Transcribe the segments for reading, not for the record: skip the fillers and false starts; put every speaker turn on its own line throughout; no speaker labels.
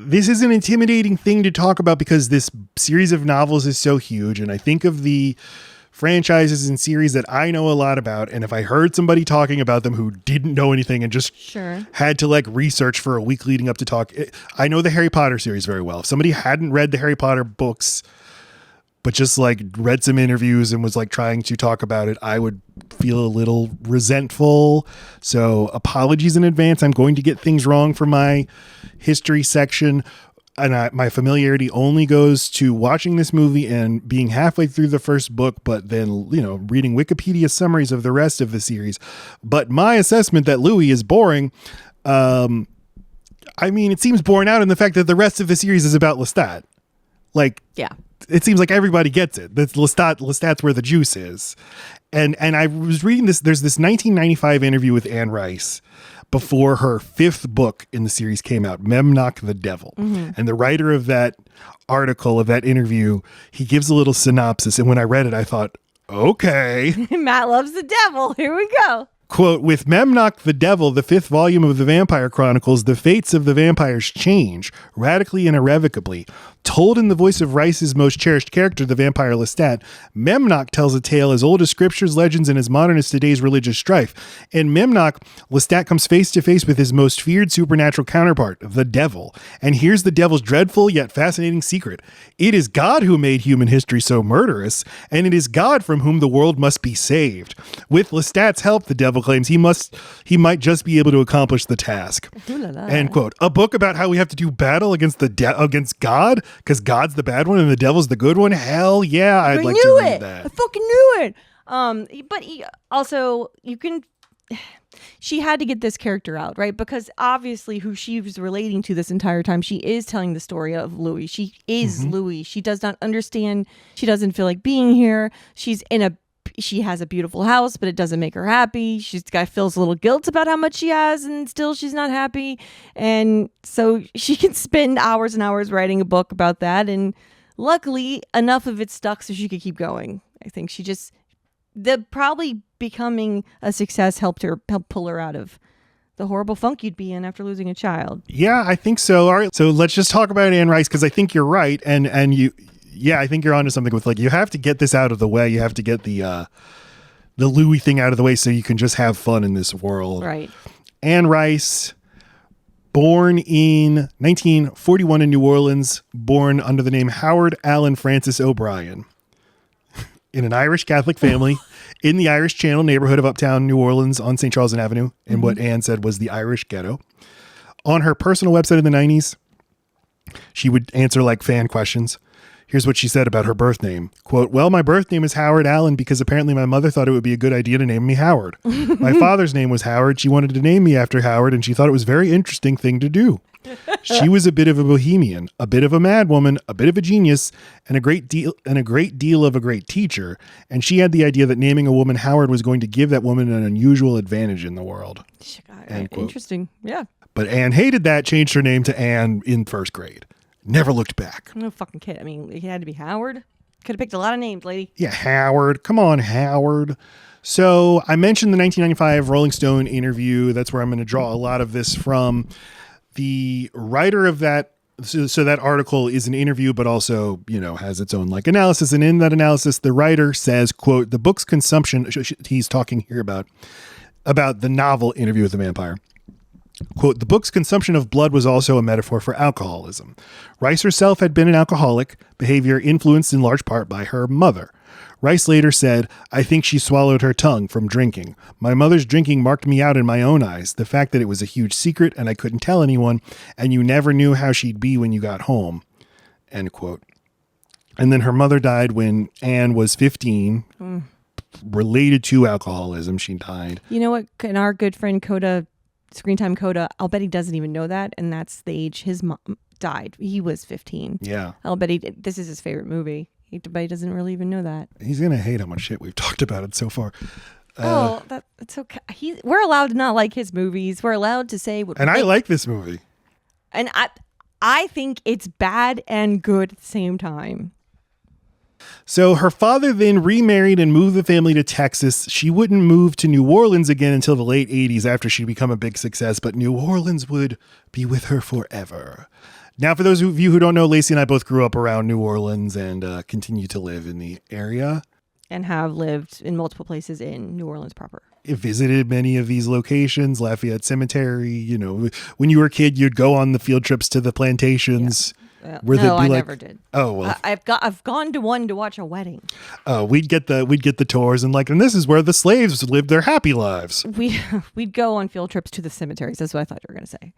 this is an intimidating thing to talk about because this series of novels is so huge. And I think of the franchises and series that I know a lot about. And if I heard somebody talking about them who didn't know anything and just had to like research for a week leading up to talk, I know the Harry Potter series very well. If somebody hadn't read the Harry Potter books, but just like read some interviews and was like trying to talk about it, I would feel a little resentful. So apologies in advance. I'm going to get things wrong for my history section. And my familiarity only goes to watching this movie and being halfway through the first book, but then, reading Wikipedia summaries of the rest of the series. But my assessment that Louis is boring, it seems borne out in the fact that the rest of the series is about Lestat. It seems like everybody gets it. That's Lestat's where the juice is. And I was reading this. There's this 1995 interview with Anne Rice before her 5th book in the series came out, Memnoch the Devil. Mm-hmm. And the writer of that article, of that interview, he gives a little synopsis. And when I read it, I thought, okay.
Matt loves the devil. Here we go.
Quote, with Memnoch the Devil, the 5th volume of the Vampire Chronicles, the fates of the vampires change radically and irrevocably. Told in the voice of Rice's most cherished character, the vampire Lestat, Memnoch tells a tale as old as scriptures, legends, and as modern as today's religious strife. In Memnoch, Lestat comes face to face with his most feared supernatural counterpart, the devil. And here's the devil's dreadful yet fascinating secret. It is God who made human history so murderous, and it is God from whom the world must be saved. With Lestat's help, the devil claims he might just be able to accomplish the task. End quote. A book about how we have to do battle against against God, because God's the bad one and the devil's the good one. Hell yeah, I'd like to read that.
I fucking knew it. But she had to get this character out, right? Because obviously who she was relating to this entire time, she is telling the story of Louis. She is Louis. She does not understand. She doesn't feel like being here. She has a beautiful house, but it doesn't make her happy. Feels a little guilt about how much she has, and still she's not happy. And so she can spend hours and hours writing a book about that. And luckily, enough of it stuck so she could keep going. I think probably becoming a success helped pull her out of the horrible funk you'd be in after losing a child.
Yeah, I think so. All right, so let's just talk about Anne Rice, because I think you're right, and you. Yeah, I think you're onto something with you have to get this out of the way. You have to get the Louis thing out of the way so you can just have fun in this world.
Right.
Anne Rice, born in 1941 in New Orleans, born under the name Howard Allen Francis O'Brien, in an Irish Catholic family in the Irish Channel neighborhood of Uptown New Orleans on St. Charles Avenue, in what Anne said was the Irish ghetto. On her personal website in the 90s, she would answer fan questions. Here's what she said about her birth name. Quote, well, my birth name is Howard Allen because apparently my mother thought it would be a good idea to name me Howard. My father's name was Howard. She wanted to name me after Howard, and she thought it was a very interesting thing to do. She was a bit of a bohemian, a bit of a madwoman, a bit of a genius, and a great deal of a great teacher. And she had the idea that naming a woman Howard was going to give that woman an unusual advantage in the world.
Interesting. Yeah.
But Anne hated that, changed her name to Anne in 1st grade. Never looked back.
No fucking kid. I mean, it had to be Howard. Could have picked a lot of names, lady.
Yeah, Howard. Come on, Howard. So I mentioned the 1995 Rolling Stone interview. That's where I'm going to draw a lot of this from. The writer of that, so that article is an interview, but also, has its own analysis. And in that analysis, the writer says, quote, the book's consumption, he's talking here about the novel Interview with the Vampire. Quote, the book's consumption of blood was also a metaphor for alcoholism. Rice herself had been an alcoholic, behavior influenced in large part by her mother. Rice later said, I think she swallowed her tongue from drinking. My mother's drinking marked me out in my own eyes. The fact that it was a huge secret and I couldn't tell anyone, and you never knew how she'd be when you got home. End quote. And then her mother died when Anne was 15, related to alcoholism. She died.
You know what? And our good friend Coda, Screen Time Coda, I'll bet he doesn't even know that. And that's the age his mom died. He was 15.
Yeah.
I'll bet this is his favorite movie. But he doesn't really even know that.
He's going to hate how much shit we've talked about it so far.
That's okay. We're allowed to not like his movies. We're allowed to say what.
And I like this movie.
And I think it's bad and good at the same time.
So her father then remarried and moved the family to Texas. She wouldn't move to New Orleans again until the late 80s after she'd become a big success, but New Orleans would be with her forever. Now, for those of you who don't know, Lacey and I both grew up around New Orleans and continue to live in the area.
And have lived in multiple places in New Orleans proper.
Visited many of these locations, Lafayette Cemetery. You know, when you were a kid, you'd go on the field trips to the plantations.
Yeah.
Where
no, I
like,
never did.
Oh well,
I've gone to one to watch a wedding.
Oh, we'd get the tours and this is where the slaves lived their happy lives.
We'd go on field trips to the cemeteries. That's what I thought you were going to say.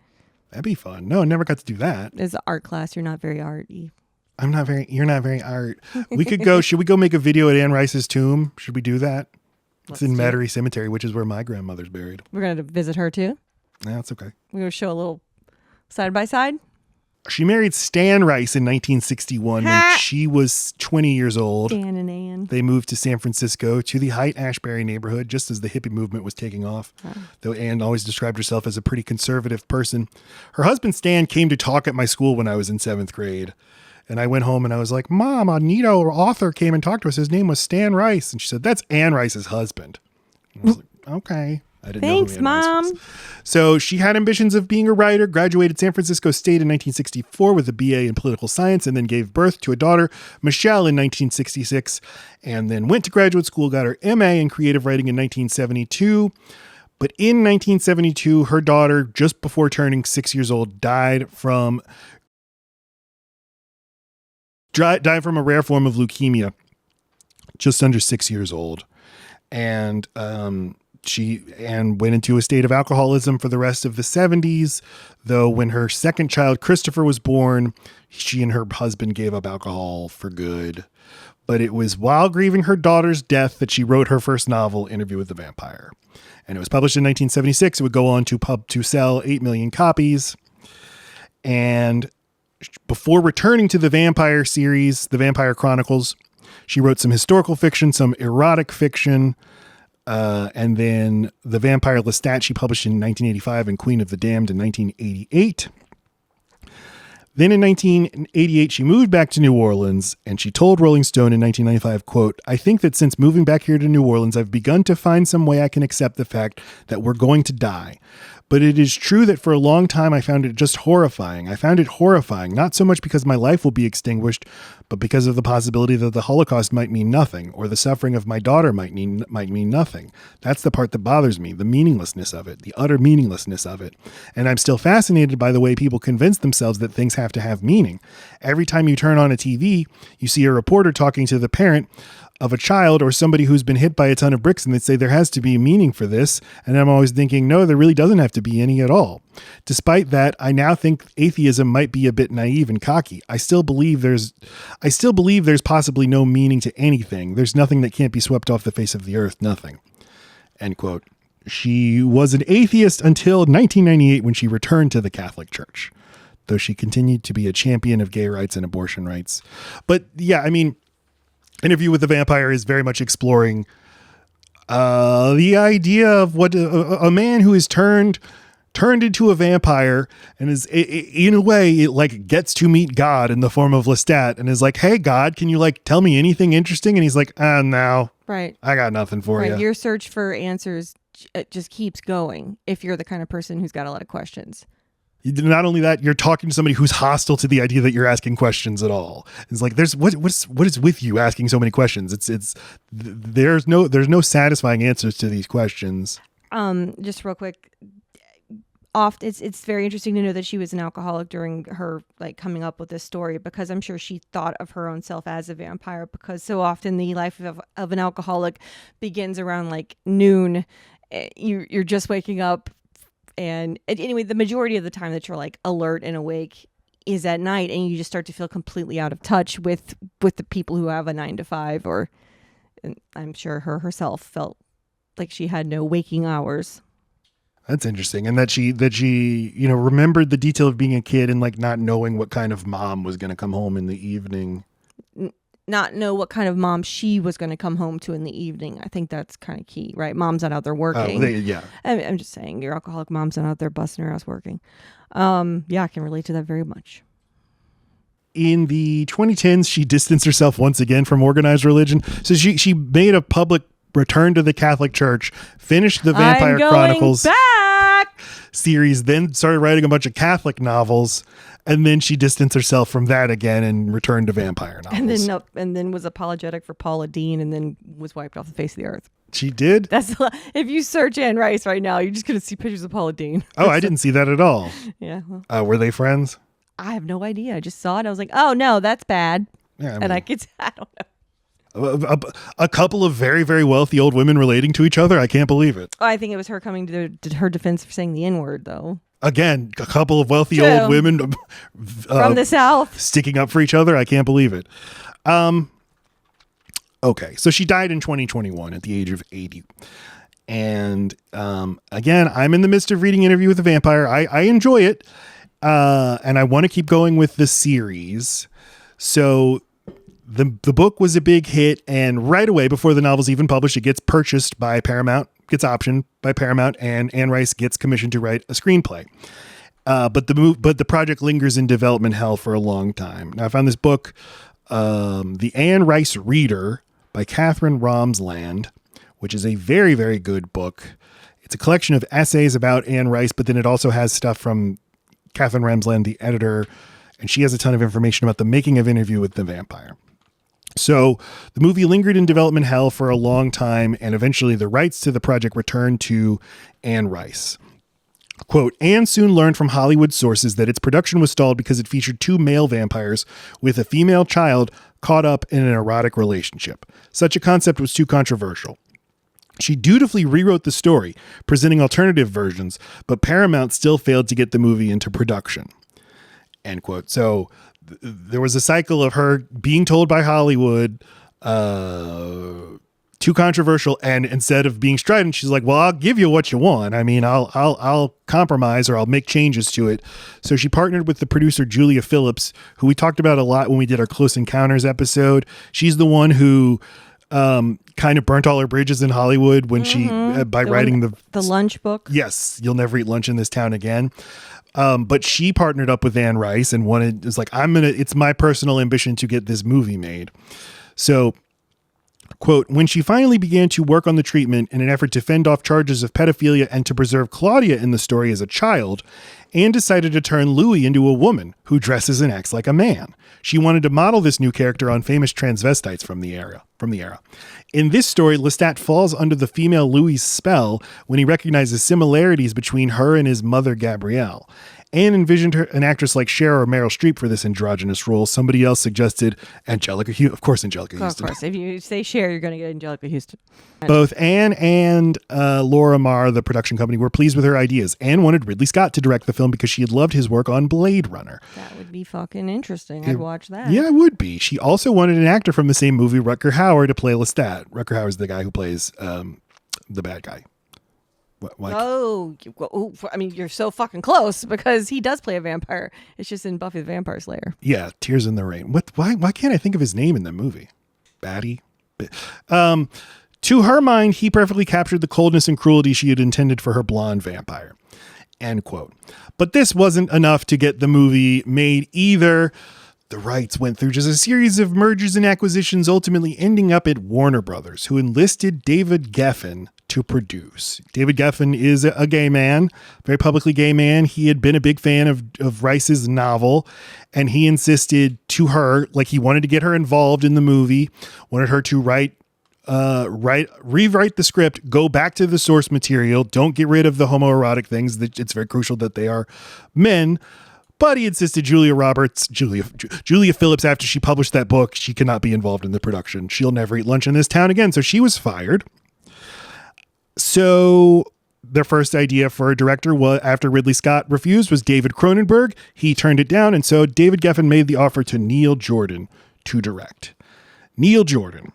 That'd be fun. No, I never got to do that.
It's an art class. You're not very arty.
You're not very art. We could go, should we go make a video at Anne Rice's tomb? Should we do that? It's in Metairie Cemetery, which is where my grandmother's buried.
We're going to visit her too?
No, it's okay.
We're going to show a little side by side.
She married Stan Rice in 1961 when she was 20 years old.
Stan and Ann.
They moved to San Francisco to the Haight-Ashbury neighborhood just as the hippie movement was taking off. Though Ann always described herself as a pretty conservative person. Her husband Stan came to talk at my school when I was in 7th grade. And I went home and I was like, Mom, a neato author came and talked to us. His name was Stan Rice. And she said, that's Anne Rice's husband. And I was like, okay. I didn't know who Anne Rice was. So she had ambitions of being a writer, graduated San Francisco State in 1964 with a BA in political science, and then gave birth to a daughter, Michelle, in 1966, and then went to graduate school, got her MA in creative writing in 1972. But in 1972, her daughter, just before turning 6 years old, died from a rare form of leukemia, just under 6 years old. And she went into a state of alcoholism for the rest of the 70s, though when her second child, Christopher, was born, she and her husband gave up alcohol for good. But it was while grieving her daughter's death that she wrote her first novel, Interview with the Vampire. And it was published in 1976. It would go on to sell 8 million copies. And before returning to the vampire series, The Vampire Chronicles, she wrote some historical fiction, some erotic fiction, and then The Vampire Lestat she published in 1985 and Queen of the Damned in 1988. Then in 1988, she moved back to New Orleans, and she told Rolling Stone in 1995, quote, I think that since moving back here to New Orleans, I've begun to find some way I can accept the fact that we're going to die. But it is true that for a long time I found it just horrifying. I found it horrifying, not so much because my life will be extinguished, but because of the possibility that the Holocaust might mean nothing, or the suffering of my daughter might mean nothing. That's the part that bothers me, the meaninglessness of it, the utter meaninglessness of it. And I'm still fascinated by the way people convince themselves that things have to have meaning. Every time you turn on a TV, you see a reporter talking to the parent of a child or somebody who's been hit by a ton of bricks, and they say there has to be meaning for this. And I'm always thinking, no, there really doesn't have to be any at all. Despite that, I now think atheism might be a bit naive and cocky. I still believe there's possibly no meaning to anything. There's nothing that can't be swept off the face of the earth. Nothing. End quote. She was an atheist until 1998 when she returned to the Catholic Church, though she continued to be a champion of gay rights and abortion rights. But yeah, I mean, Interview with the Vampire is very much exploring the idea of what a man who is turned into a vampire and is in a way it like gets to meet God in the form of Lestat and is like, hey God, can you like tell me anything interesting? And he's like, no,
right,
I got nothing for you.
Your search for answers just keeps going if you're the kind of person who's got a lot of questions.
Not only that, you're talking to somebody who's hostile to the idea that you're asking questions at all. It's like, what is with you asking so many questions? There's no satisfying answers to these questions.
Just real quick, it's very interesting to know that she was an alcoholic during her like coming up with this story, because I'm sure she thought of her own self as a vampire, because so often the life of an alcoholic begins around like noon. You're just waking up. And anyway, the majority of the time that you're like alert and awake is at night, and you just start to feel completely out of touch with the people who have a 9 to 5, or and I'm sure her herself felt like she had no waking hours.
That's interesting. And that she, remembered the detail of being a kid and like not knowing what kind of mom was going to come home in the evening.
Not know what kind of mom she was going to come home to in the evening. I think that's kind of key, right? Mom's not out there working.
Yeah.
I'm just saying, your alcoholic mom's not out there busting her ass working. Yeah, I can relate to that very much.
In the 2010s, she distanced herself once again from organized religion. So she made a public return to the Catholic Church, finished the Vampire Chronicles.
Back! back.
series, then started writing a bunch of Catholic novels, and then she distanced herself from that again and returned to vampire novels.
And then was apologetic for Paula Deen, and then was wiped off the face of the earth.
She did?
If you search Anne Rice right now, you're just going to see pictures of Paula Deen.
Oh, I didn't see that at all.
Yeah. Well,
Were they friends?
I have no idea. I just saw it. I was like, oh, no, that's bad.
Yeah,
I don't know.
A couple of very, very wealthy old women relating to each other? I can't believe it.
Oh, I think it was her coming to her defense for saying the N-word, though.
Again, a couple of wealthy
True.
old women
From the South.
sticking up for each other. I can't believe it. Okay, so she died in 2021 at the age of 80. And again, I'm in the midst of reading Interview with the Vampire. I enjoy it, and I want to keep going with the series. So the book was a big hit, and right away, before the novel's even published, it gets purchased by Paramount, gets optioned by Paramount, and Anne Rice gets commissioned to write a screenplay. But the project lingers in development hell for a long time. Now, I found this book, The Anne Rice Reader by Catherine Ramsland, which is a very, very good book. It's a collection of essays about Anne Rice, but then it also has stuff from Catherine Ramsland, the editor, and she has a ton of information about the making of Interview with the Vampire. So the movie lingered in development hell for a long time, and eventually the rights to the project returned to Anne Rice. Quote, Anne soon learned from Hollywood sources that its production was stalled because it featured two male vampires with a female child caught up in an erotic relationship. Such a concept was too controversial. She dutifully rewrote the story, presenting alternative versions, but Paramount still failed to get the movie into production. End quote. So there was a cycle of her being told by Hollywood, too controversial, and instead of being strident, she's like, well, I'll give you what you want. I mean, I'll compromise, or I'll make changes to it. So she partnered with the producer Julia Phillips, who we talked about a lot when we did our Close Encounters episode. She's the one who kind of burnt all her bridges in Hollywood when she by writing the
Lunch book.
Yes, You'll Never Eat Lunch in This Town Again. But she partnered up with Anne Rice and is like, it's my personal ambition to get this movie made. So, quote, when she finally began to work on the treatment in an effort to fend off charges of pedophilia and to preserve Claudia in the story as a child, Anne decided to turn Louis into a woman who dresses and acts like a man. She wanted to model this new character on famous transvestites from the era. In this story, Lestat falls under the female Louis' spell when he recognizes similarities between her and his mother, Gabrielle. Anne envisioned an actress like Cher or Meryl Streep for this androgynous role. Somebody else suggested Angelica Houston. Of course, Angelica Houston.
Of course. If you say Cher, you're going to get Angelica Houston.
Both Anne and Laura Marr, the production company, were pleased with her ideas. Anne wanted Ridley Scott to direct the film because she had loved his work on Blade Runner.
That would be fucking interesting. I'd watch that.
Yeah, it would be. She also wanted an actor from the same movie, Rutger Hauer, to play Lestat. Rutger Hauer is the guy who plays the bad guy.
I mean, you're so fucking close because he does play a vampire. It's just in Buffy the Vampire Slayer.
Yeah, Tears in the Rain. Why can't I think of his name in the movie? Batty? To her mind, he perfectly captured the coldness and cruelty she had intended for her blonde vampire. End quote. But this wasn't enough to get the movie made either. The rights went through just a series of mergers and acquisitions, ultimately ending up at Warner Brothers, who enlisted David Geffen to produce. David Geffen is a gay man, very publicly gay man. He had been a big fan of Rice's novel, and he insisted to her, like he wanted to get her involved in the movie, wanted her to rewrite the script, go back to the source material, don't get rid of the homoerotic things. It's very crucial that they are men. But he insisted Julia Phillips, after she published that book, she cannot be involved in the production. She'll never eat lunch in this town again. So she was fired. So their first idea for a director was, after Ridley Scott refused, was David Cronenberg. He turned it down. And so David Geffen made the offer to Neil Jordan to direct. Neil Jordan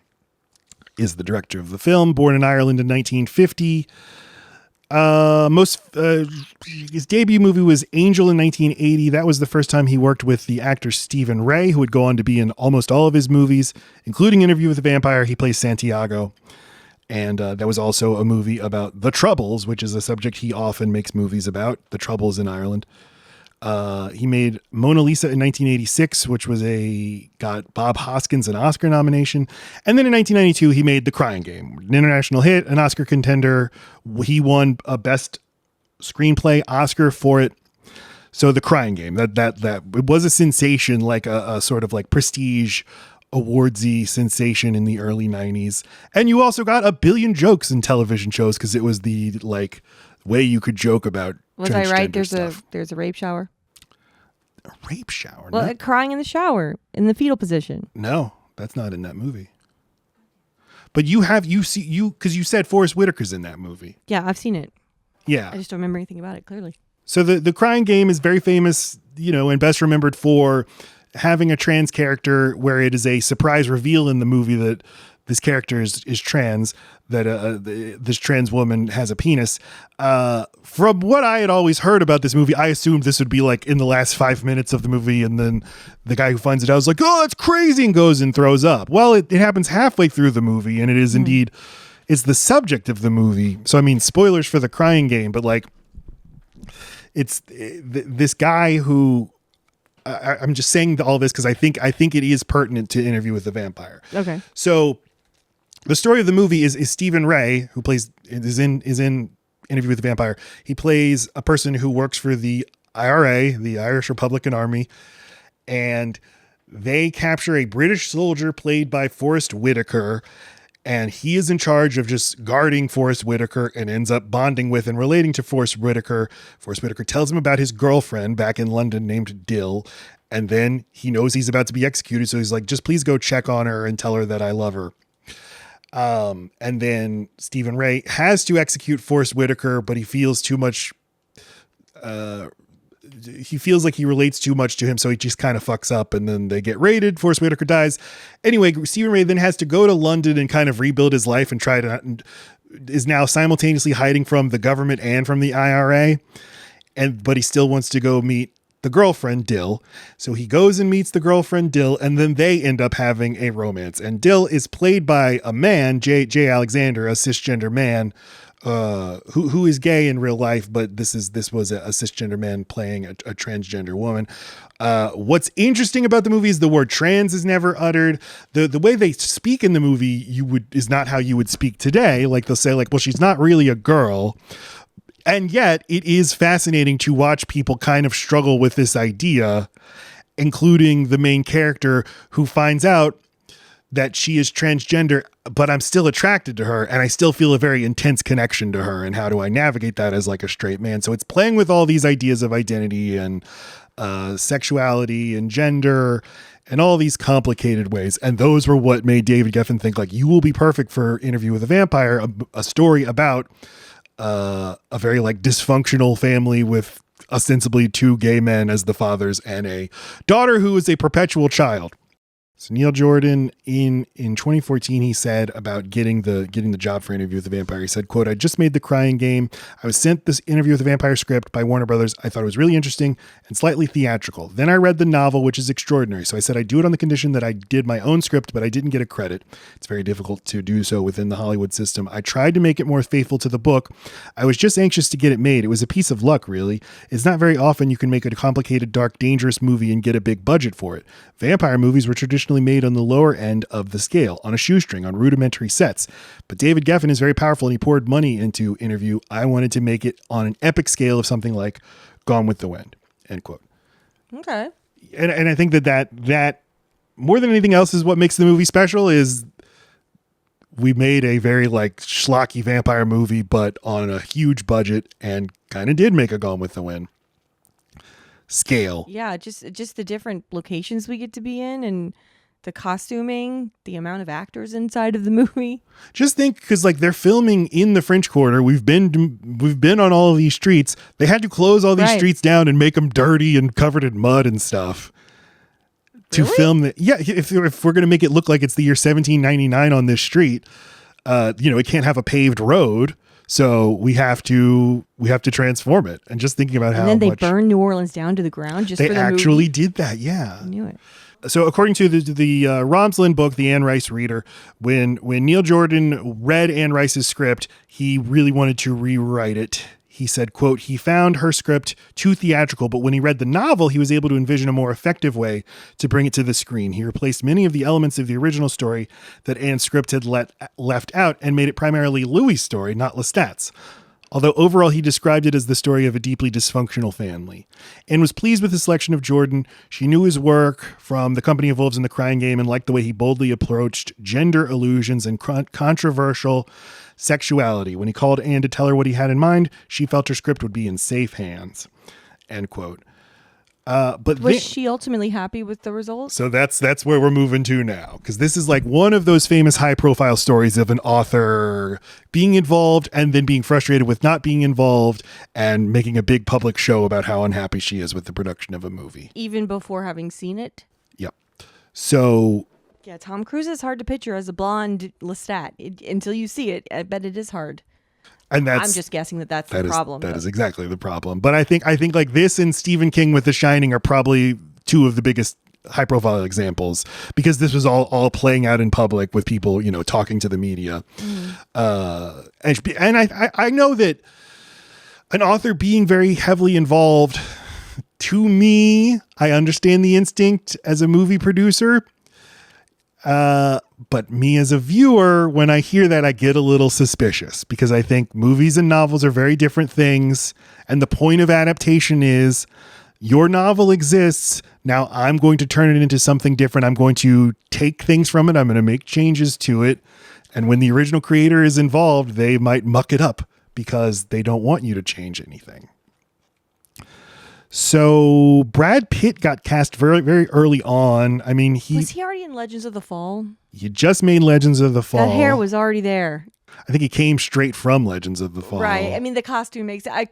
is the director of the film, born in Ireland in 1950. His debut movie was Angel in 1980. That was the first time he worked with the actor Stephen Ray, who would go on to be in almost all of his movies, including Interview with the Vampire. He plays Santiago. And that was also a movie about the Troubles, which is a subject he often makes movies about, the Troubles in Ireland. He made Mona Lisa in 1986, which got Bob Hoskins an Oscar nomination. And then in 1992, he made The Crying Game, an international hit, an Oscar contender. He won a Best screenplay Oscar for it. So The Crying Game, that it was a sensation, like a sort of like prestige awardsy sensation in the early 90s. And you also got a billion jokes in television shows because it was the like way you could joke about
Was I right? There's
stuff.
a rape shower.
A rape shower?
Well,
No.
crying in the shower in the fetal position.
No, that's not in that movie. But because you said Forrest Whitaker's in that movie.
Yeah, I've seen it.
Yeah.
I just don't remember anything about it clearly.
So the Crying Game is very famous, and best remembered for having a trans character where it is a surprise reveal in the movie that this character is trans, that this trans woman has a penis. From what I had always heard about this movie, I assumed this would be like in the last 5 minutes of the movie, and then the guy who finds it out is like, "Oh, that's crazy," and goes and throws up. Well, it happens halfway through the movie, and it is indeed, it's the subject of the movie. So I mean, spoilers for the Crying Game, but like, it's this guy who I'm just saying all this because I think it is pertinent to Interview with the Vampire.
Okay.
So the story of the movie is Stephen Ray, who is in Interview with the Vampire. He plays a person who works for the IRA, the Irish Republican Army, and they capture a British soldier played by Forrest Whitaker. And he is in charge of just guarding Forrest Whitaker and ends up bonding with and relating to Forrest Whitaker. Forrest Whitaker tells him about his girlfriend back in London named Dill. And then he knows he's about to be executed. So he's like, just please go check on her and tell her that I love her. And then Stephen Ray has to execute Forrest Whitaker, but he feels too much. He feels like he relates too much to him, so he just kind of fucks up, and then they get raided. Forrest Whitaker dies. Anyway, Stephen Ray then has to go to London and kind of rebuild his life and is now simultaneously hiding from the government and from the IRA. But he still wants to go meet the girlfriend, Dill. So he goes and meets the girlfriend, Dill, and then they end up having a romance. And Dill is played by a man, J. Alexander, a cisgender man, who is gay in real life, but this was a cisgender man playing a transgender woman. What's interesting about the movie is the word trans is never uttered. The way they speak in the movie is not how you would speak today. Like they'll say like, well, she's not really a girl. And yet it is fascinating to watch people kind of struggle with this idea, including the main character who finds out that she is transgender, but I'm still attracted to her and I still feel a very intense connection to her. And how do I navigate that as like a straight man? So it's playing with all these ideas of identity and sexuality and gender and all these complicated ways. And those were what made David Geffen think like, you will be perfect for Interview with a Vampire, a story about a very like dysfunctional family with ostensibly 2 gay men as the fathers and a daughter who is a perpetual child. So Neil Jordan in 2014, he said about getting the job for Interview with the Vampire, he said, quote, "I just made The Crying Game. I was sent this Interview with the Vampire script by Warner Brothers. I thought it was really interesting and slightly theatrical. Then I read the novel, which is extraordinary. So I said I'd do it on the condition that I did my own script, but I didn't get a credit. It's very difficult to do so within the Hollywood system. I tried to make it more faithful to the book. I was just anxious to get it made. It was a piece of luck, really. It's not very often you can make a complicated, dark, dangerous movie and get a big budget for it. Vampire movies were traditionally made on the lower end of the scale, on a shoestring, on rudimentary sets. But David Geffen is very powerful and he poured money into Interview. I wanted to make it on an epic scale of something like Gone with the Wind," end quote.
Okay.
And I think that more than anything else is what makes the movie special is we made a very like schlocky vampire movie, but on a huge budget and kind of did make a Gone with the Wind scale.
Yeah, just the different locations we get to be in and the costuming, the amount of actors inside of the movie.
Just think, because like they're filming in the French Quarter. We've been on all of these streets. They had to close all these streets down and make them dirty and covered in mud and stuff to film that. Yeah, if we're going to make it look like it's the year 1799 on this street, it can't have a paved road. So we have to transform it. And just thinking about how
then they burn New Orleans down to the ground just for the movie.
They actually did that. Yeah.
I knew it.
So according to the Romslin book, The Anne Rice Reader, when Neil Jordan read Anne Rice's script, he really wanted to rewrite it. He said, quote, "He found her script too theatrical, but when he read the novel, he was able to envision a more effective way to bring it to the screen. He replaced many of the elements of the original story that Anne's script had left out and made it primarily Louis' story, not Lestat's. although overall he described it as the story of a deeply dysfunctional family, and was pleased with his selection of Jordan. She knew his work from The Company of Wolves and The Crying Game and liked the way he boldly approached gender illusions and controversial sexuality. When he called Anne to tell her what he had in mind, she felt her script would be in safe hands. End quote. But
was she ultimately happy with the results?
So that's where we're moving to now, because this is like one of those famous high profile stories of an author being involved and then being frustrated with not being involved and making a big public show about how unhappy she is with the production of a movie.
Even before having seen it?
Yep. So...
yeah, Tom Cruise is hard to picture as a blonde Lestat. Until you see it, I bet it is hard.
And I'm
just guessing that's the problem.
That is exactly the problem. But I think like this and Stephen King with The Shining are probably two of the biggest high profile examples, because this was all playing out in public with people, talking to the media. And I know that an author being very heavily involved, to me, I understand the instinct as a movie producer. But me as a viewer, when I hear that, I get a little suspicious, because I think movies and novels are very different things. And the point of adaptation is your novel exists. Now I'm going to turn it into something different. I'm going to take things from it. I'm going to make changes to it. And when the original creator is involved, they might muck it up because they don't want you to change anything. So Brad Pitt got cast very, very early on. I mean,
was he already in Legends of the Fall?
He just made Legends of the Fall.
That hair was already there.
I think he came straight from Legends of the Fall.
Right. I mean, the costume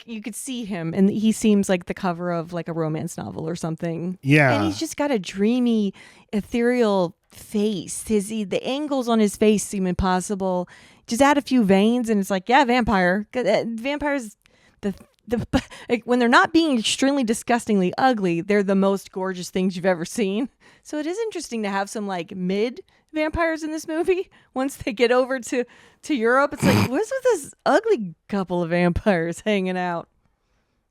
you could see him, and he seems like the cover of like a romance novel or something.
Yeah.
And he's just got a dreamy, ethereal face. The angles on his face seem impossible. Just add a few veins, and it's like, yeah, vampire. Vampires, when they're not being extremely disgustingly ugly, they're the most gorgeous things you've ever seen. So it is interesting to have some like mid vampires in this movie. Once they get over to Europe, it's like, what's with this ugly couple of vampires hanging out?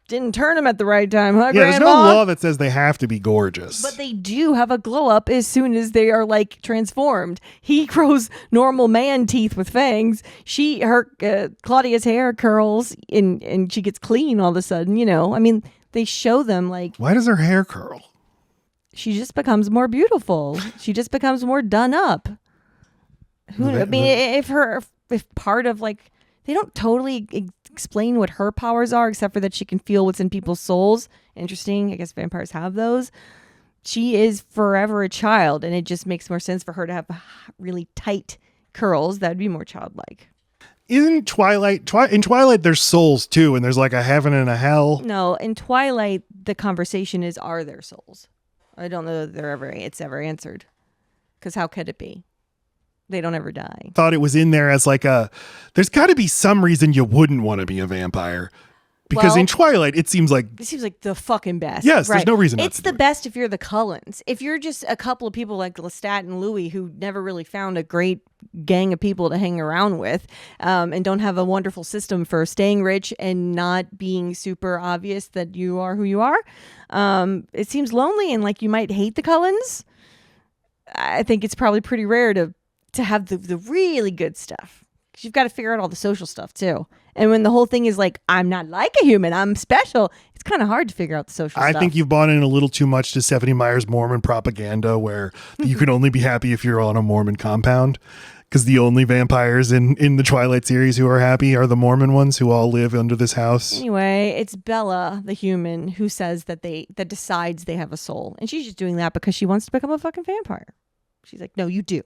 Didn't turn them at the right time, huh, Grandma?
There's no law that says they have to be gorgeous.
But they do have a glow up as soon as they are like transformed. He grows normal man teeth with fangs. Claudia's hair curls and she gets clean all of a sudden, I mean, they show them like...
why does her hair curl?
She just becomes more beautiful. She just becomes more done up. If part of like... they don't totally explain what her powers are, except for that she can feel what's in people's souls. Interesting. I guess vampires have those. She is forever a child, and it just makes more sense for her to have really tight curls. That'd be more childlike.
In Twilight, there's souls too, and there's like a heaven and a hell.
No, in Twilight, the conversation is, are there souls? I don't know that it's ever answered. Because how could it be? They don't ever die.
Thought it was in there as like there's got to be some reason you wouldn't want to be a vampire. Because in Twilight, it seems like
the fucking best.
Yes,
right.
There's no reason
it's the best if you're the Cullens. If you're just a couple of people like Lestat and Louis who never really found a great gang of people to hang around with, and don't have a wonderful system for staying rich and not being super obvious that you are who you are, it seems lonely and like you might hate the Cullens. I think it's probably pretty rare to have the really good stuff. Because you've got to figure out all the social stuff too. And when the whole thing is like, I'm not like a human, I'm special, it's kind of hard to figure out the social stuff.
I think you've bought in a little too much to Stephanie Meyer's Mormon propaganda, where you can only be happy if you're on a Mormon compound. Because the only vampires in the Twilight series who are happy are the Mormon ones who all live under this house.
Anyway, it's Bella, the human, who says that decides they have a soul. And she's just doing that because she wants to become a fucking vampire. She's like, no, you do.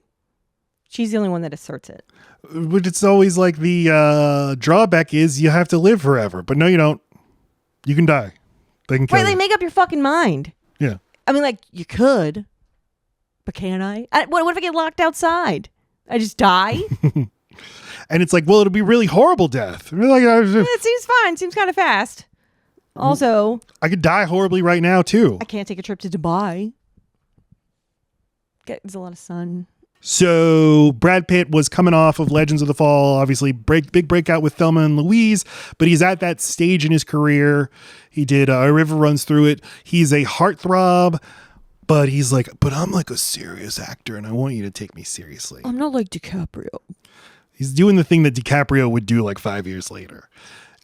She's the only one that asserts it.
But it's always like the drawback is you have to live forever. But no, you don't. You can die. They can kill you.
They make up your fucking mind.
Yeah.
I mean, like, you could. But can I? What if I get locked outside? I just die?
And it's like, well, it'll be really horrible death. Like,
it seems fine. Seems kind of fast. Also,
I could die horribly right now, too.
I can't take a trip to Dubai. There's a lot of sun.
So Brad Pitt was coming off of Legends of the Fall, obviously big breakout with Thelma and Louise, but he's at that stage in his career. He did A River Runs Through It. He's a heartthrob, but he's like, but I'm like a serious actor and I want you to take me seriously.
I'm not like DiCaprio.
He's doing the thing that DiCaprio would do like 5 years later.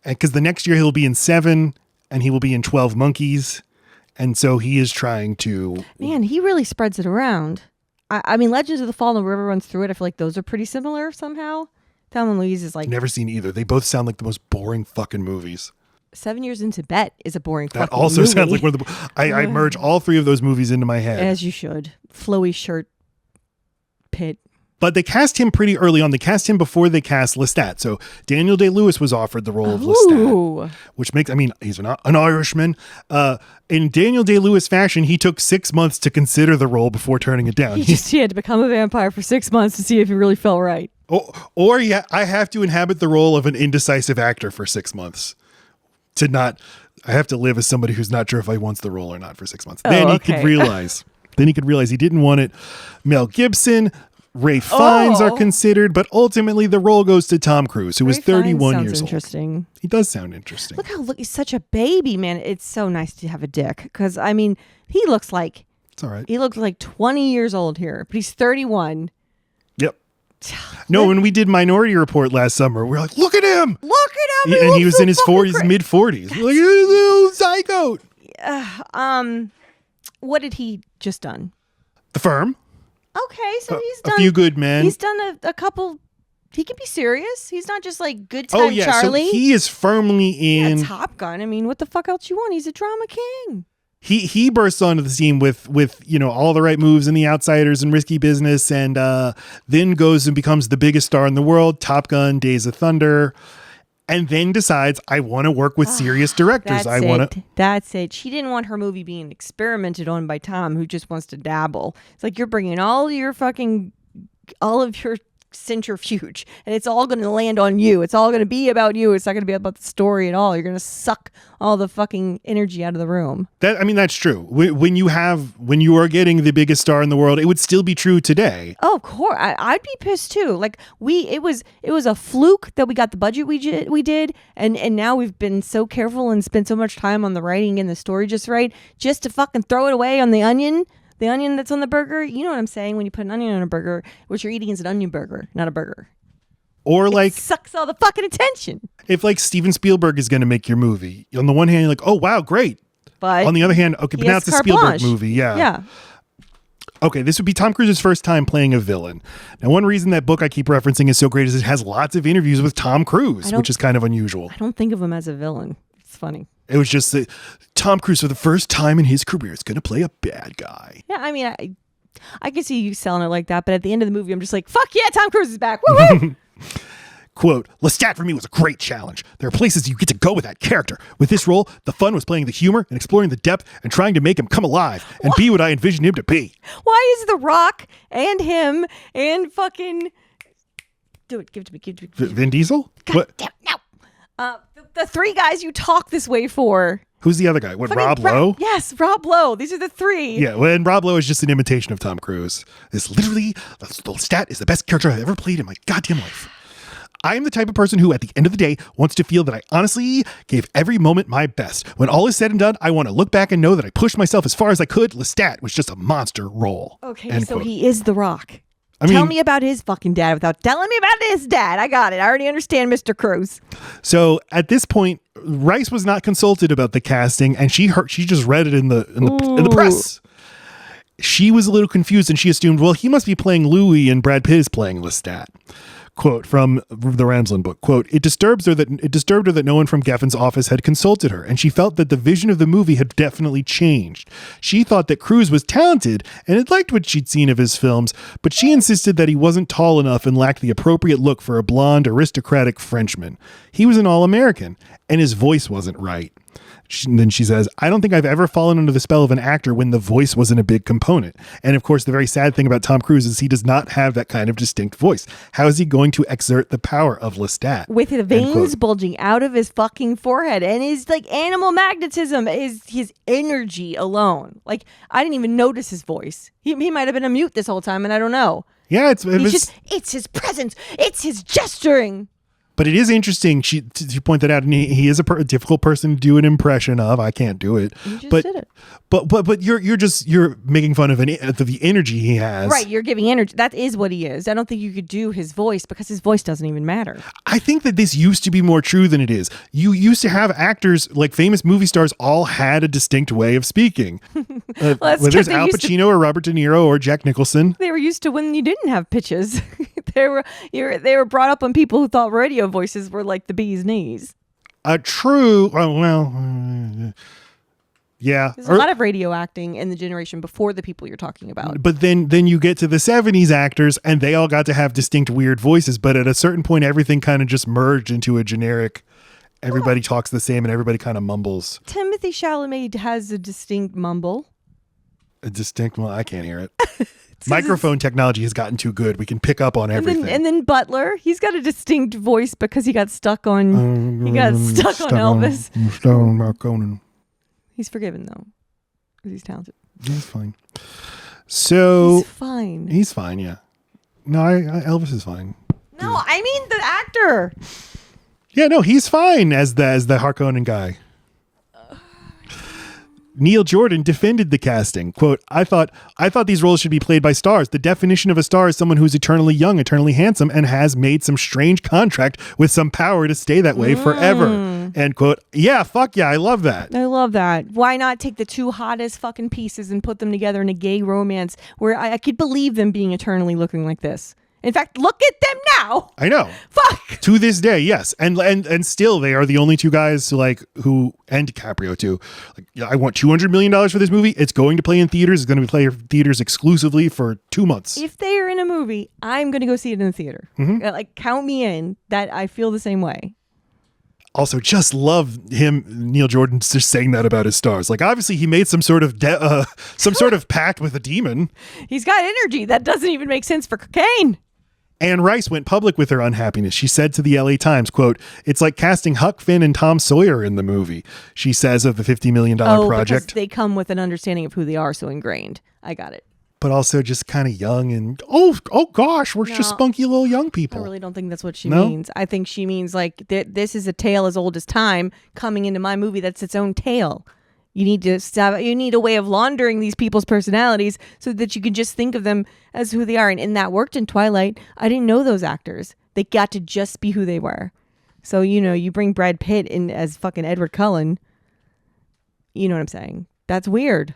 because the next year he'll be in 7 and he will be in 12 Monkeys. And so he is trying to...
Man, he really spreads it around. I mean, Legends of the Fall and the River Runs Through It, I feel like those are pretty similar somehow. Thelma and Louise is like...
Never seen either. They both sound like the most boring fucking movies.
7 Years in Tibet is a boring fucking
That also
movie.
sounds like one of the... I merge all 3 of those movies into my head.
As you should. Flowy shirt pit.
But they cast him pretty early on. They cast him before they cast Lestat. So Daniel Day-Lewis was offered the role of Lestat, which makes, I mean, he's an Irishman. In Daniel Day-Lewis fashion, he took 6 months to consider the role before turning it down.
He had to become a vampire for 6 months to see if he really felt right.
Or yeah, I have to inhabit the role of an indecisive actor for 6 months I have to live as somebody who's not sure if I wants the role or not for 6 months. Then he could realize he didn't want it. Mel Gibson, Ray Fiennes are considered, but ultimately the role goes to Tom Cruise, who was 31 years old.
Interesting.
He does sound interesting.
Look, he's such a baby, man. It's so nice to have a dick because I mean, he looks like
it's all right.
He looks like 20 years old here, but he's 31.
Yep. No, when we did Minority Report last summer, we were like, look at him. And he was in his 40s, mid 40s. Like, little zygote.
What did he just done?
The Firm.
Okay, so he's done
A Few Good Men.
He's done a couple. He can be serious. He's not just like Good Time Charlie.
So he is firmly in
Top Gun. I mean, what the fuck else you want? He's a drama king.
He bursts onto the scene with All the Right Moves and The Outsiders and Risky Business, and then goes and becomes the biggest star in the world, Top Gun, Days of Thunder, and then decides, I want to work with serious directors.
That's it. She didn't want her movie being experimented on by Tom, who just wants to dabble. It's like you're bringing all of your centrifuge, and it's all going to land on you. It's all going to be about you. It's not going to be about the story at all. You're going to suck all the fucking energy out of the room.
That's true. When you are getting the biggest star in the world, it would still be true today.
Oh, of course. I'd be pissed too. Like it was a fluke that we got the budget we did, and now we've been so careful and spent so much time on the writing and the story just right, just to fucking throw it away on the onion. The onion that's on the burger, you know what I'm saying? When you put an onion on a burger, what you're eating is an onion burger, not a burger.
Or
it sucks all the fucking attention.
If Steven Spielberg is going to make your movie, on the one hand, you're like, oh, wow, great. But on the other hand, okay, but now it's a Spielberg movie. Yeah.
Yeah.
Okay, this would be Tom Cruise's first time playing a villain. Now, one reason that book I keep referencing is so great is it has lots of interviews with Tom Cruise, which is kind of unusual.
I don't think of him as a villain. It's funny.
It was just that Tom Cruise, for the first time in his career, is going to play a bad guy.
Yeah, I mean, I can see you selling it like that, but at the end of the movie, I'm just like, fuck yeah, Tom Cruise is back. Woo-hoo!
Quote, Lestat for me was a great challenge. There are places you get to go with that character. With this role, the fun was playing the humor and exploring the depth and trying to make him come alive and be what I envisioned him to be.
Why is The Rock and him and fucking... Do it. Give it to me.
Vin Diesel?
God
what?
Damn, no. The 3 guys you talk this way for.
Who's the other guy? What, Rob Lowe?
Yes, Rob Lowe. These are the 3.
Yeah, well, and Rob Lowe is just an imitation of Tom Cruise. Lestat is the best character I've ever played in my goddamn life. I am the type of person who, at the end of the day, wants to feel that I honestly gave every moment my best. When all is said and done, I want to look back and know that I pushed myself as far as I could. Lestat was just a monster role.
Okay, end so quote. He is The Rock.
Tell
me about his fucking dad without telling me about his dad. I got it. I already understand Mr. Cruise.
So at this point, Rice was not consulted about the casting, and she just read it in the press. She was a little confused, and she assumed, well, he must be playing Louis, and Brad Pitt is playing Lestat. Quote from the Ramsland book, quote, it disturbed her that no one from Geffen's office had consulted her, and she felt that the vision of the movie had definitely changed. She thought that Cruise was talented and had liked what she'd seen of his films, but she insisted that he wasn't tall enough and lacked the appropriate look for a blonde, aristocratic Frenchman. He was an all-American, and his voice wasn't right. Then she says, I don't think I've ever fallen under the spell of an actor when the voice wasn't a big component. And of course, the very sad thing about Tom Cruise is he does not have that kind of distinct voice. How is he going to exert the power of Lestat?
With the veins bulging out of his fucking forehead, and his like animal magnetism is his energy alone. Like, I didn't even notice his voice. He might have been a mute this whole time, and I don't know.
Yeah, it's
his presence. It's his gesturing.
But it is interesting. She point that out, and he is a difficult person to do an impression of. I can't do it.
You just
but
did it.
But you're making fun of the energy he has.
Right, you're giving energy. That is what he is. I don't think you could do his voice because his voice doesn't even matter.
I think that this used to be more true than it is. You used to have actors, like famous movie stars, all had a distinct way of speaking. Whether it's Al Pacino or Robert De Niro or Jack Nicholson.
They were used to when you didn't have pitches. They were brought up on people who thought radio voices were like the bee's knees.
True. Yeah.
There's a lot of radio acting in the generation before the people you're talking about.
But then you get to the 70s actors, and they all got to have distinct weird voices. But at a certain point, everything kind of just merged into a generic. Everybody talks the same, and everybody kind of mumbles.
Timothy Chalamet has a distinct mumble.
A distinct. Well, I can't hear it. Microphone technology has gotten too good. We can pick up on everything.
And then Butler, he's got a distinct voice because he got stuck on Elvis.
Conan.
He's forgiven though, because he's talented.
He's fine. So
he's fine.
Yeah. No, Elvis is fine.
No, I mean the actor.
Yeah, no, he's fine as the Harkonnen guy. Neil Jordan defended the casting. Quote, I thought these roles should be played by stars. The definition of a star is someone who's eternally young, eternally handsome, and has made some strange contract with some power to stay that way forever. End quote. Yeah, fuck yeah, I love that.
I love that. Why not take the two hottest fucking pieces and put them together in a gay romance where I could believe them being eternally looking like this? In fact, look at them now.
I know.
Fuck.
To this day, yes. And still they are the only two guys who and DiCaprio too. I want $200 million for this movie. It's going to play in theaters. It's going to play in theaters exclusively for 2 months.
If they are in a movie, I'm going to go see it in the theater. Count me in. That I feel the same way.
Also, just love him, Neil Jordan, just saying that about his stars. Obviously, he made some sort of pact with a demon.
He's got energy that doesn't even make sense for cocaine.
Anne Rice went public with her unhappiness. She said to the LA Times, quote, it's like casting Huck Finn and Tom Sawyer in the movie, she says of the $50 million project.
Because they come with an understanding of who they are so ingrained. I got it.
But also just kind of young and, oh gosh, we're just spunky little young people.
I really don't think that's what she means. I think she means this is a tale as old as time coming into my movie that's its own tale. You need a way of laundering these people's personalities so that you can just think of them as who they are. And that worked in Twilight. I didn't know those actors. They got to just be who they were. So, you bring Brad Pitt in as fucking Edward Cullen. You know what I'm saying? That's weird.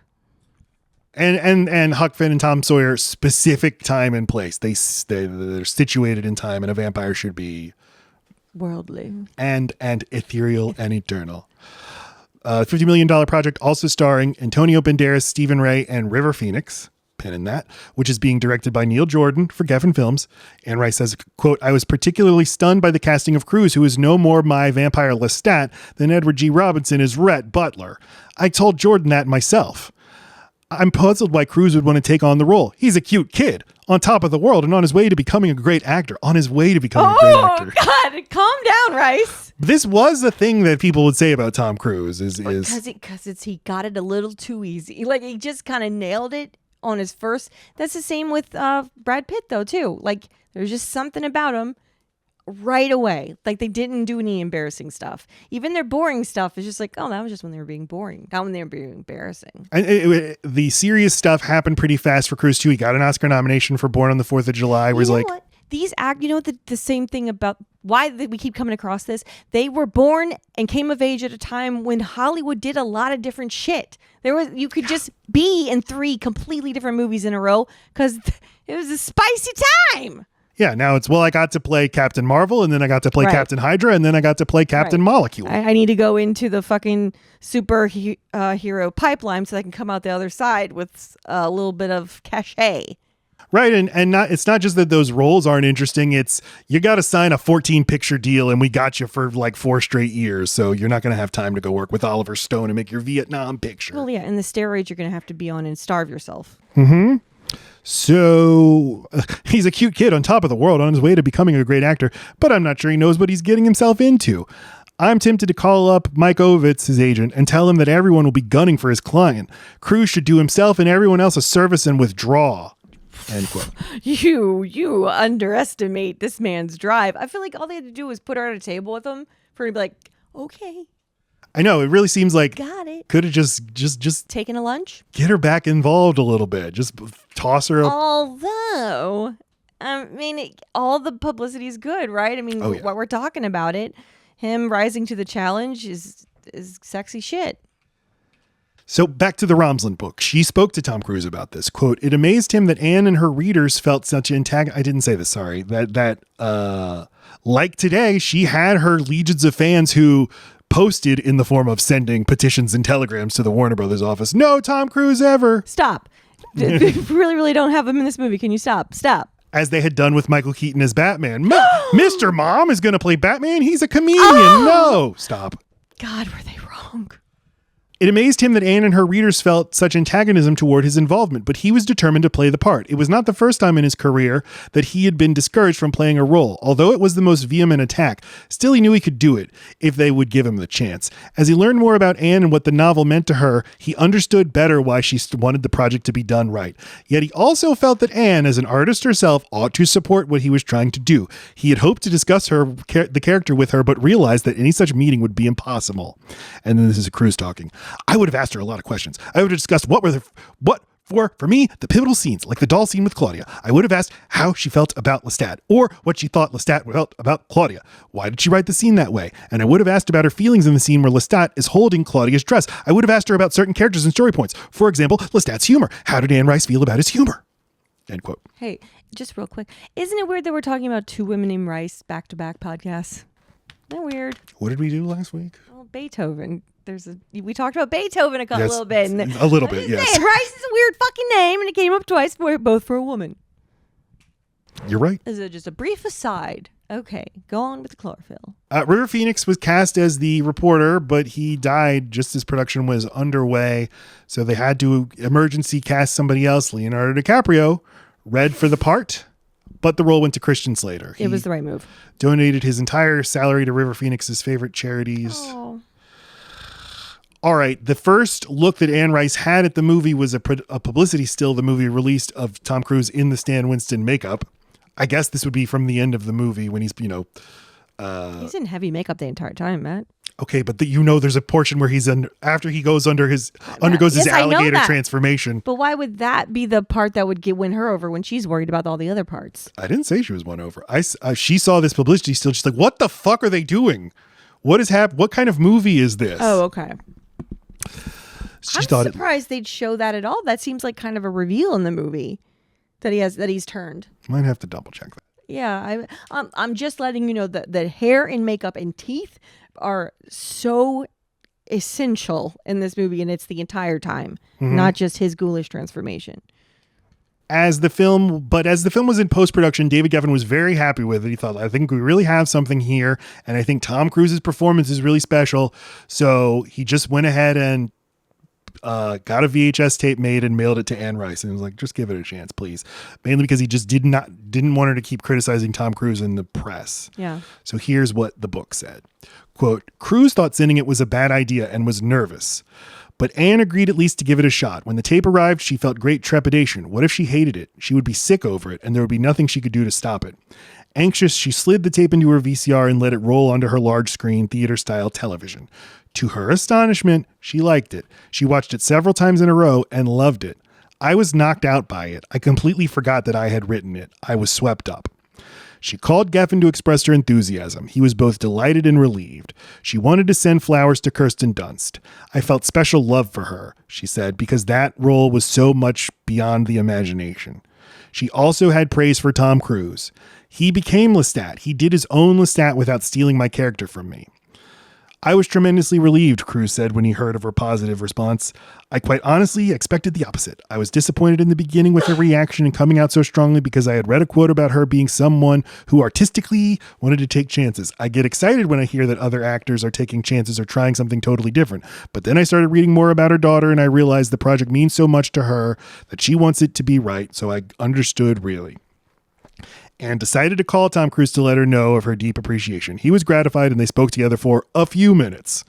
And Huck Finn and Tom Sawyer, specific time and place. They're situated in time, and a vampire should be
worldly
and ethereal and eternal. $50 million project also starring Antonio Banderas, Stephen Ray, and River Phoenix. Pin in that, which is being directed by Neil Jordan for Geffen Films. Anne Rice says, quote, I was particularly stunned by the casting of Cruz, who is no more my vampire Lestat than Edward G. Robinson is Rhett Butler. I told Jordan that myself. I'm puzzled why Cruz would want to take on the role. He's a cute kid, on top of the world, and on his way to becoming a great actor. On his way to becoming a great actor.
Oh, God, calm down, Rice.
This was the thing that people would say about Tom Cruise
because he got it a little too easy. He just kind of nailed it on his first. That's the same with Brad Pitt though too. There's just something about him right away. They didn't do any embarrassing stuff. Even their boring stuff is just that was just when they were being boring, not when they were being embarrassing.
And the serious stuff happened pretty fast for Cruise too. He got an Oscar nomination for Born on the 4th of July. What?
These the same thing about why we keep coming across this. They were born and came of age at a time when Hollywood did a lot of different shit. You could just be in 3 completely different movies in a row because it was a spicy time.
Yeah, now it's, I got to play Captain Marvel, and then I got to play Captain Hydra, and then I got to play Captain Molecule.
I need to go into the fucking hero pipeline so I can come out the other side with a little bit of cachet.
Right, and it's not just that those roles aren't interesting, it's you got to sign a 14-picture deal, and we got you for 4 straight years, so you're not going to have time to go work with Oliver Stone and make your Vietnam picture.
Well, yeah, and the steroids you're going to have to be on and starve yourself.
Mm-hmm. So he's a cute kid on top of the world on his way to becoming a great actor, but I'm not sure he knows what he's getting himself into. I'm tempted to call up Mike Ovitz, his agent, and tell him that everyone will be gunning for his client. Cruz should do himself and everyone else a service and withdraw. End quote.
You underestimate this man's drive. I feel like all they had to do was put her at a table with him for him to be like, okay,
I know, it really seems like
got it.
could have just
Taking a lunch?
get her back involved a little bit. Just toss her up.
Although, I mean, all the publicity is good, right? I mean,
Oh, yeah.
what we're talking about it, him rising to the challenge is sexy shit.
So back to the Romsland book. She spoke to Tom Cruise about this. Quote, it amazed him that Anne and her readers felt such I didn't say this, sorry. Like today, she had her legions of fans who posted in the form of sending petitions and telegrams to the Warner Brothers office. No Tom Cruise ever.
Stop. We really don't have him in this movie. Can you stop? Stop.
As they had done with Michael Keaton as Batman. Mr. Mom is going to play Batman. He's a comedian. No. Stop.
God, were they wrong?
It amazed him that Anne and her readers felt such antagonism toward his involvement, but he was determined to play the part. It was not the first time in his career that he had been discouraged from playing a role. Although it was the most vehement attack, still he knew he could do it if they would give him the chance. As he learned more about Anne and what the novel meant to her, he understood better why she wanted the project to be done right. Yet he also felt that Anne, as an artist herself, ought to support what he was trying to do. He had hoped to discuss the character with her, but realized that any such meeting would be impossible. And then this is Cruise talking. I would have asked her a lot of questions. I would have discussed what for me, the pivotal scenes, like the doll scene with Claudia. I would have asked how she felt about Lestat, or what she thought Lestat felt about Claudia. Why did she write the scene that way? And I would have asked about her feelings in the scene where Lestat is holding Claudia's dress. I would have asked her about certain characters and story points. For example, Lestat's humor. How did Anne Rice feel about his humor? End quote.
Hey, just real quick. Isn't it weird that we're talking about two women named Rice back-to-back podcasts? Isn't that weird?
What did we do last week?
Well, Beethoven. We talked about Beethoven a little bit. And
a little bit, yes.
Saying, Rice is a weird fucking name, and it came up twice, both for a woman.
You're right.
This is just a brief aside. Okay, go on with the chlorophyll.
River Phoenix was cast as the reporter, but he died just as production was underway. So they had to emergency cast somebody else. Leonardo DiCaprio read for the part, but the role went to Christian Slater.
It was the right move.
Donated his entire salary to River Phoenix's favorite charities.
Oh.
All right. The first look that Anne Rice had at the movie was a publicity still the movie released of Tom Cruise in the Stan Winston makeup. I guess this would be from the end of the movie when he's,
he's in heavy makeup the entire time, Matt.
Okay, but there's a portion where he's after he undergoes his alligator transformation.
But why would that be the part that would win her over when she's worried about all the other parts?
I didn't say she was won over. She saw this publicity still. She's like, what the fuck are they doing? What is happening? What kind of movie is this?
Oh, okay.
I'm
surprised they'd show that at all. That seems like kind of a reveal in the movie that he's turned.
Might have to double check that.
Yeah, I'm just letting you know that the hair and makeup and teeth are so essential in this movie, and it's the entire time, not just his ghoulish transformation.
As the film was in post-production, David Geffen was very happy with it. He thought, I think we really have something here, and I think Tom Cruise's performance is really special. So he just went ahead and got a VHS tape made and mailed it to Anne Rice, and was like, just give it a chance, please. Mainly because he just didn't want her to keep criticizing Tom Cruise in the press.
Yeah.
So here's what the book said. Quote, Cruise thought sending it was a bad idea and was nervous. But Anne agreed at least to give it a shot. When the tape arrived, she felt great trepidation. What if she hated it? She would be sick over it, and there would be nothing she could do to stop it. Anxious, she slid the tape into her VCR and let it roll onto her large-screen theater-style television. To her astonishment, she liked it. She watched it several times in a row and loved it. I was knocked out by it. I completely forgot that I had written it. I was swept up. She called Geffen to express her enthusiasm. He was both delighted and relieved. She wanted to send flowers to Kirsten Dunst. I felt special love for her, she said, because that role was so much beyond the imagination. She also had praise for Tom Cruise. He became Lestat. He did his own Lestat without stealing my character from me. I was tremendously relieved, Cruise said when he heard of her positive response. I quite honestly expected the opposite. I was disappointed in the beginning with her reaction and coming out so strongly because I had read a quote about her being someone who artistically wanted to take chances. I get excited when I hear that other actors are taking chances or trying something totally different. But then I started reading more about her daughter and I realized the project means so much to her that she wants it to be right. So I understood really. And decided to call Tom Cruise to let her know of her deep appreciation. He was gratified and they spoke together for a few minutes.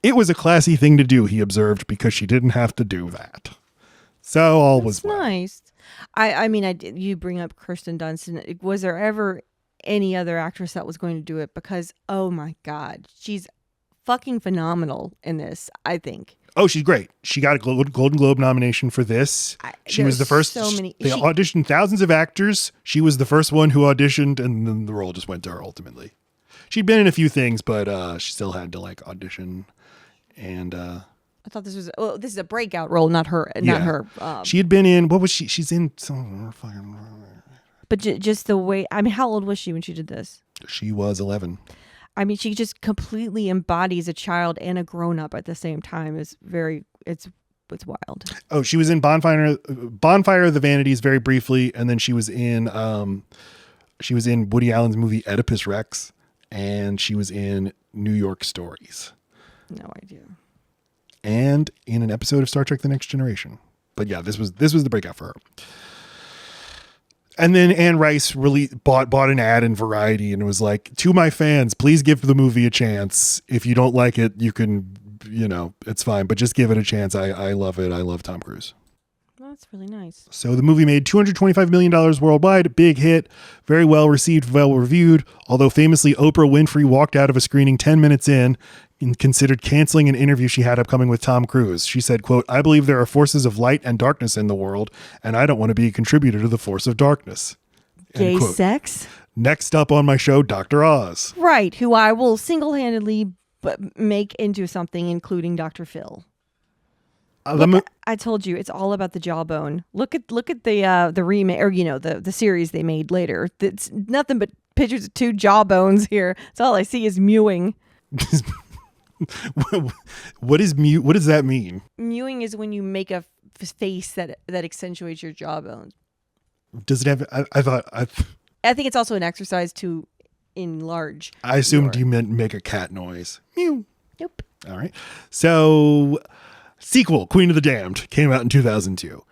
It was a classy thing to do, he observed, because she didn't have to do that. So all was well.
Nice. I mean, you bring up Kirsten Dunst. Was there ever any other actress that was going to do it? Because, oh my God, she's fucking phenomenal in this, I think.
Oh, she's great. She got a Golden Globe nomination for this. She was the first.
So many.
They auditioned thousands of actors. She was the first one who auditioned, and then the role just went to her ultimately. She'd been in a few things, but she still had to like audition. And
I thought this is a breakout role, not her.
She had been in, what was she? She's in some fucking.
But just the way, I mean, how old was she when she did this?
She was 11.
I mean, she just completely embodies a child and a grown-up at the same time. It's wild.
Oh, she was in Bonfire of the Vanities very briefly, and then she was in Woody Allen's movie Oedipus Rex, and she was in New York Stories.
No idea.
And in an episode of Star Trek: The Next Generation. But yeah, this was the breakout for her. And then Anne Rice really bought an ad in Variety and was like, to my fans, please give the movie a chance. If you don't like it, you can, it's fine, but just give it a chance. I love it. I love Tom Cruise.
Well, that's really nice.
So the movie made $225 million worldwide, big hit, very well received, well reviewed. Although famously Oprah Winfrey walked out of a screening 10 minutes in and considered canceling an interview she had upcoming with Tom Cruise. She said, quote, "I believe there are forces of light and darkness in the world, and I don't want to be a contributor to the force of darkness."
Gay sex?
Next up on my show, Dr. Oz.
Right, who I will single-handedly make into something, including Dr. Phil. I told you, it's all about the jawbone. Look at the remake, or the series they made later. It's nothing but pictures of two jawbones here. That's all I see is mewing.
What does that mean?
Mewing is when you make a face that accentuates your jawbone.
Does it have?
I think it's also an exercise to enlarge.
I assumed you meant make a cat noise. Mew.
Nope.
All right. So, sequel, Queen of the Damned, came out in 2002.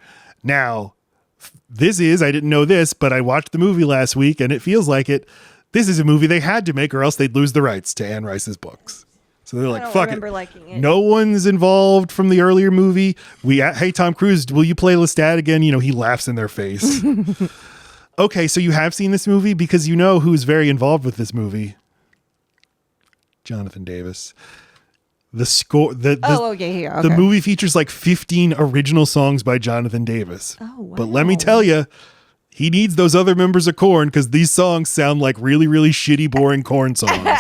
Now, I didn't know this, but I watched the movie last week, and it feels like it. This is a movie they had to make, or else they'd lose the rights to Anne Rice's books. So they're like, fuck it.
Liking it.
No one's involved from the earlier movie. Hey, Tom Cruise, will you play Lestat again? He laughs in their face. Okay, so you have seen this movie because you know who's very involved with this movie. Jonathan Davis. The score. The movie features like 15 original songs by Jonathan Davis.
Oh, wow.
But let me tell you, he needs those other members of Korn because these songs sound like really, really shitty, boring Korn songs.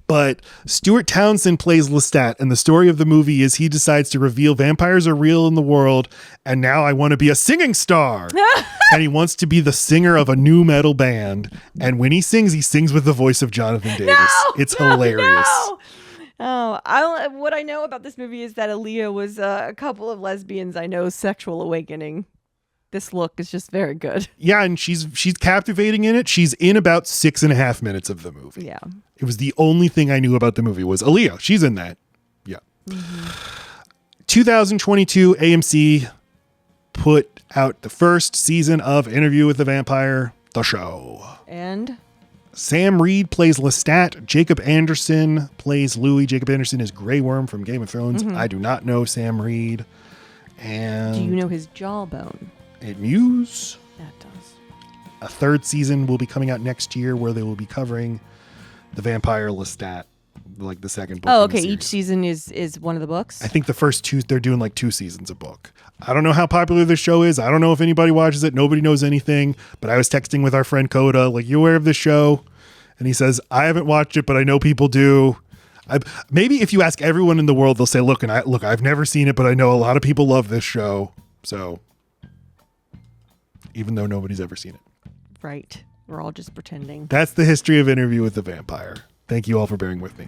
But Stuart Townsend plays Lestat, and the story of the movie is he decides to reveal vampires are real in the world, and now I want to be a singing star. And he wants to be the singer of a new metal band. And when he sings with the voice of Jonathan Davis. It's hilarious.
No. Oh, what I know about this movie is that Aaliyah was a couple of lesbians I know's sexual awakening. This look is just very good. Yeah,
and she's captivating in it. She's in about 6.5 minutes of the movie.
Yeah.
It was the only thing I knew about the movie was Aaliyah. She's in that. Yeah. Mm-hmm. 2022, AMC put out the first season of Interview with the Vampire, the show.
And
Sam Reed plays Lestat. Jacob Anderson plays Louis. Jacob Anderson is Grey Worm from Game of Thrones. Mm-hmm. I do not know Sam Reed. And
do you know his jawbone?
It Muse.
That does.
A third season will be coming out next year where they will be covering the vampire Lestat, like the second book.
Oh, okay. Each season is one of the books?
I think the first two, they're doing like 2 seasons a book. I don't know how popular this show is. I don't know if anybody watches it. Nobody knows anything. But I was texting with our friend Coda, like, you aware of this show? And he says, I haven't watched it, but I know people do. Maybe if you ask everyone in the world, they'll say, look, I've never seen it, but I know a lot of people love this show. So, even though nobody's ever seen it.
Right. We're all just pretending.
That's the history of Interview with the Vampire. Thank you all for bearing with me.